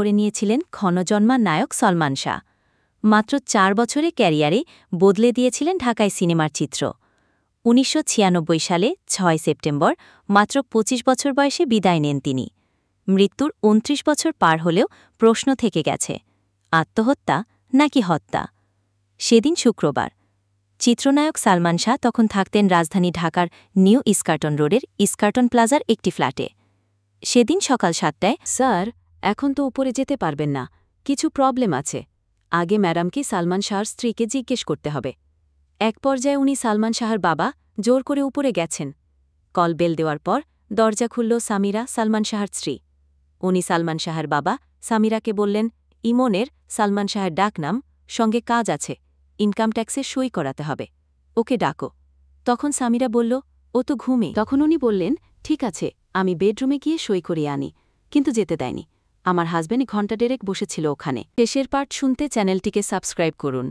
করে নিয়েছিলেন ক্ষণজন্মা নায়ক সলমান শাহ। মাত্র ৪ বছরে ক্যারিয়ারে বদলে দিয়েছিলেন ঢাকায় সিনেমার চিত্র। ১৯৯৬ সালে ৬ সেপ্টেম্বর মাত্র ২৫ বছর বয়সে বিদায় নেন তিনি। মৃত্যুর ২৯ বছর পার হলেও প্রশ্ন থেকে গেছে, আত্মহত্যা নাকি হত্যা? সেদিন শুক্রবার। চিত্রনায়ক সালমান শাহ তখন থাকতেন রাজধানী ঢাকার নিউ ইস্কার্টন রোডের ইস্কার্টন প্লাজার একটি ফ্ল্যাটে। সেদিন সকাল ৭টায়, স্যার, এখন তো উপরে যেতে পারবেন না, কিছু প্রবলেম আছে। আগে ম্যাডামকে সালমান শাহর স্ত্রীকে জিজ্ঞেস করতে হবে। এক পর্যায়ে উনি সালমান শাহর বাবা জোর করে উপরে গেছেন। কল বেল দেওয়ার পর দরজা খুলল সামিরা, সালমান শাহর স্ত্রী। উনি সালমান শাহর বাবা সামিরাকে বললেন, ইমনের সালমান শাহর ডাকনাম, সঙ্গে কাজ আছে, ইনকাম ট্যাক্সে সই করাতে হবে, ওকে ডাকো। তখন সামিরা বলল, ও তো ঘুমে। তখন উনি বললেন, ঠিক আছে, আমি বেডরুমে গিয়ে সই করিয়ে আনি। কিন্তু যেতে দেয়নি। আমার হাজবেন্ড ঘণ্টা দেড়েক বসেছিল ওখানে। শেষের পার্ট শুনতে চ্যানেলটিকে সাবস্ক্রাইব করুন।